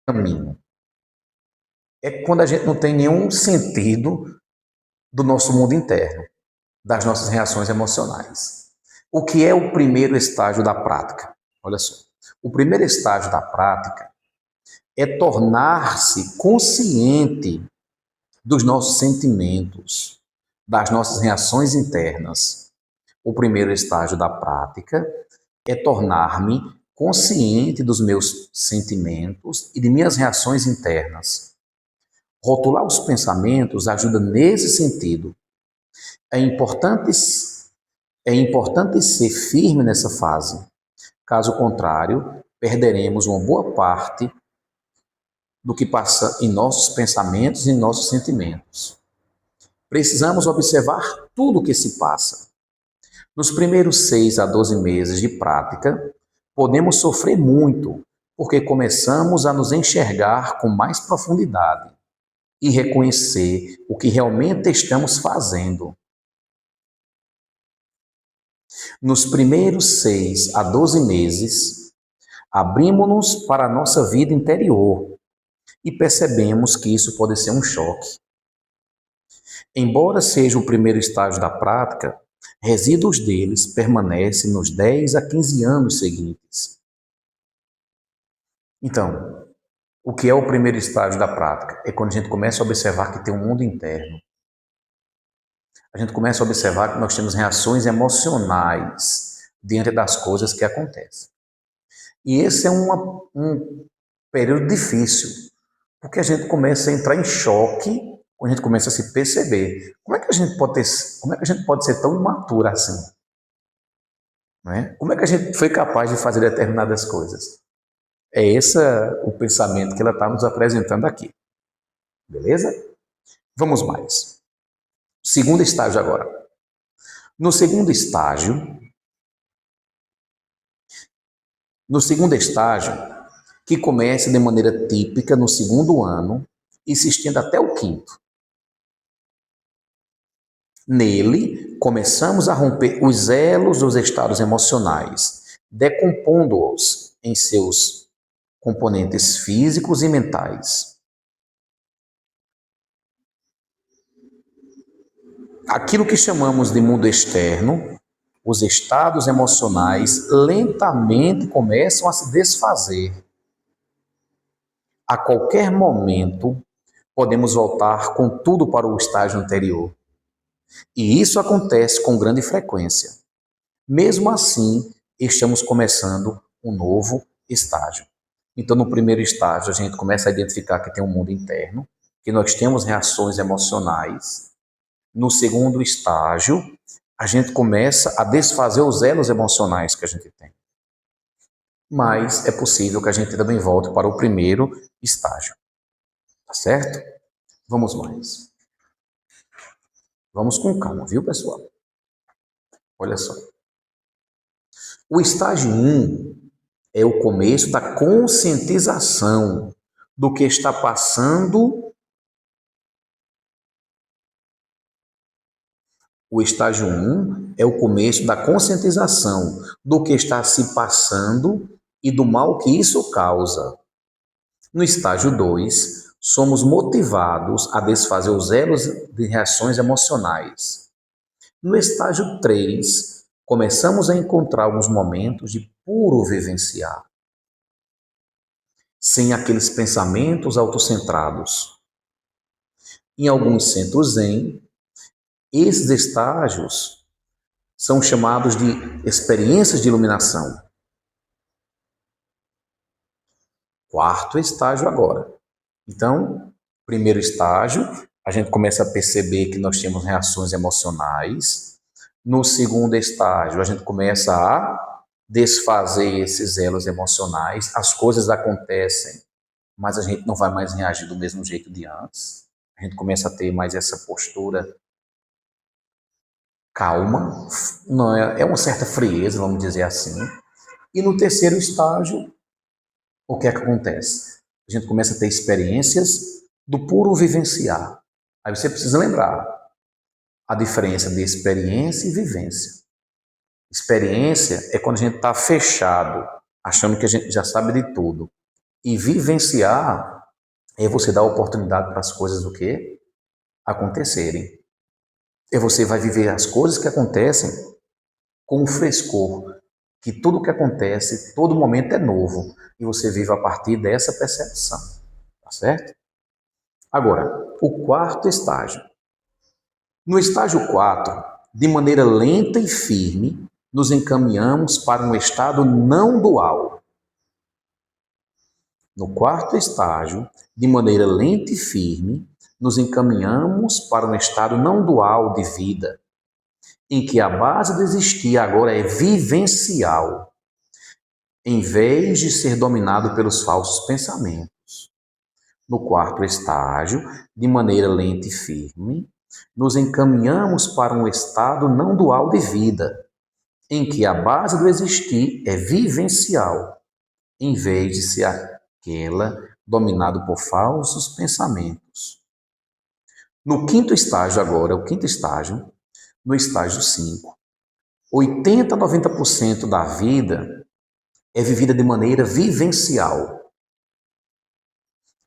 caminho. É quando a gente não tem nenhum sentido do nosso mundo interno, das nossas reações emocionais. O que é o primeiro estágio da prática? Olha só. O primeiro estágio da prática é tornar-se consciente dos nossos sentimentos, das nossas reações internas. O primeiro estágio da prática é tornar-me consciente dos meus sentimentos e de minhas reações internas. Rotular os pensamentos ajuda nesse sentido. É importante, é importante ser firme nessa fase. Caso contrário, perderemos uma boa parte do que passa em nossos pensamentos e em nossos sentimentos. Precisamos observar tudo o que se passa. Nos primeiros 6 a 12 meses de prática, podemos sofrer muito, porque começamos a nos enxergar com mais profundidade e reconhecer o que realmente estamos fazendo. Nos primeiros 6 a 12 meses, abrimos-nos para a nossa vida interior e percebemos que isso pode ser um choque. Embora seja o primeiro estágio da prática, resíduos deles permanecem nos 10 a 15 anos seguintes. Então, o que é o primeiro estágio da prática? É quando a gente começa a observar que tem um mundo interno. A gente começa a observar que nós temos reações emocionais diante das coisas que acontecem. E esse é um período difícil, porque a gente começa a entrar em choque quando a gente começa a se perceber. Como é que a gente pode ser tão imaturo assim? Não é? Como é que a gente foi capaz de fazer determinadas coisas? É esse o pensamento que ela está nos apresentando aqui. Beleza? Vamos mais. Segundo estágio agora. No segundo estágio, que começa de maneira típica no segundo ano e se estende até o quinto. Nele, começamos a romper os elos dos estados emocionais, decompondo-os em seus componentes físicos e mentais. Aquilo que chamamos de mundo externo, os estados emocionais lentamente começam a se desfazer. A qualquer momento, podemos voltar com tudo para o estágio anterior. E isso acontece com grande frequência. Mesmo assim, estamos começando um novo estágio. Então, no primeiro estágio, a gente começa a identificar que tem um mundo interno, que nós temos reações emocionais. No segundo estágio, a gente começa a desfazer os elos emocionais que a gente tem. Mas é possível que a gente também volte para o primeiro estágio. Tá certo? Vamos mais. Vamos com calma, viu, pessoal? Olha só. O estágio 1 é o começo da conscientização do que está passando. O estágio 1 é o começo da conscientização do que está se passando e do mal que isso causa. No estágio 2, somos motivados a desfazer os elos de reações emocionais. No estágio 3, começamos a encontrar alguns momentos de puro vivenciar, sem aqueles pensamentos autocentrados. Em alguns centros zen, esses estágios são chamados de experiências de iluminação. Quarto estágio agora. Então, primeiro estágio, a gente começa a perceber que nós temos reações emocionais. No segundo estágio, a gente começa a desfazer esses elos emocionais. As coisas acontecem, mas a gente não vai mais reagir do mesmo jeito de antes. A gente começa a ter mais essa postura calma, não é uma certa frieza, vamos dizer assim. E no terceiro estágio, o que é que acontece? A gente começa a ter experiências do puro vivenciar. Aí você precisa lembrar a diferença de experiência e vivência. Experiência é quando a gente está fechado, achando que a gente já sabe de tudo. E vivenciar é você dar oportunidade para as coisas o quê? Acontecerem. É você vai viver as coisas que acontecem com frescor, que tudo que acontece, todo momento é novo, e você vive a partir dessa percepção, tá certo? Agora, o quarto estágio. No estágio 4, de maneira lenta e firme, nos encaminhamos para um estado não dual. No quarto estágio, de maneira lenta e firme, nos encaminhamos para um estado não dual de vida, em que a base do existir agora é vivencial, em vez de ser dominado pelos falsos pensamentos. No quarto estágio, de maneira lenta e firme, nos encaminhamos para um estado não dual de vida, em que a base do existir é vivencial, em vez de ser aquela dominada por falsos pensamentos. No quinto estágio agora, o quinto estágio, no estágio 5, 80 a 90% da vida é vivida de maneira vivencial.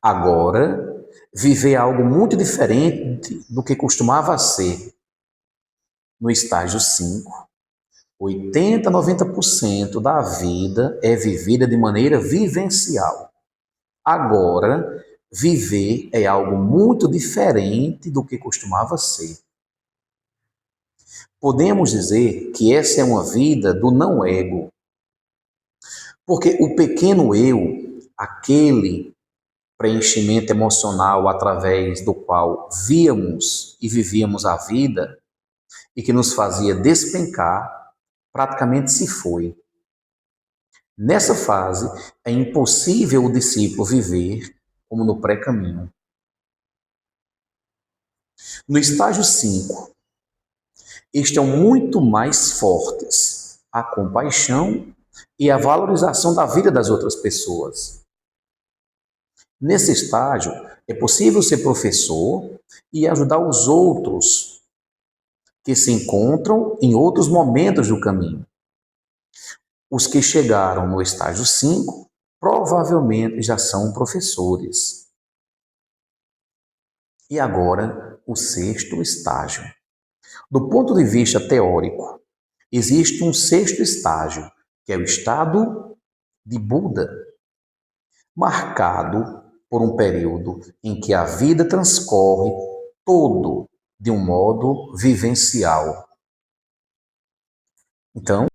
Agora, viver algo muito diferente do que costumava ser. No estágio 5, 80 a 90% da vida é vivida de maneira vivencial. Agora, viver é algo muito diferente do que costumava ser. Podemos dizer que essa é uma vida do não ego. Porque o pequeno eu, aquele preenchimento emocional através do qual víamos e vivíamos a vida e que nos fazia despencar, praticamente se foi. Nessa fase, é impossível o discípulo viver como no pré-caminho. No estágio 5, estão muito mais fortes a compaixão e a valorização da vida das outras pessoas. Nesse estágio, é possível ser professor e ajudar os outros que se encontram em outros momentos do caminho. Os que chegaram no estágio 5 provavelmente já são professores. E agora, o sexto estágio. Do ponto de vista teórico, existe um sexto estágio, que é o estado de Buda, marcado por um período em que a vida transcorre todo de um modo vivencial. Então,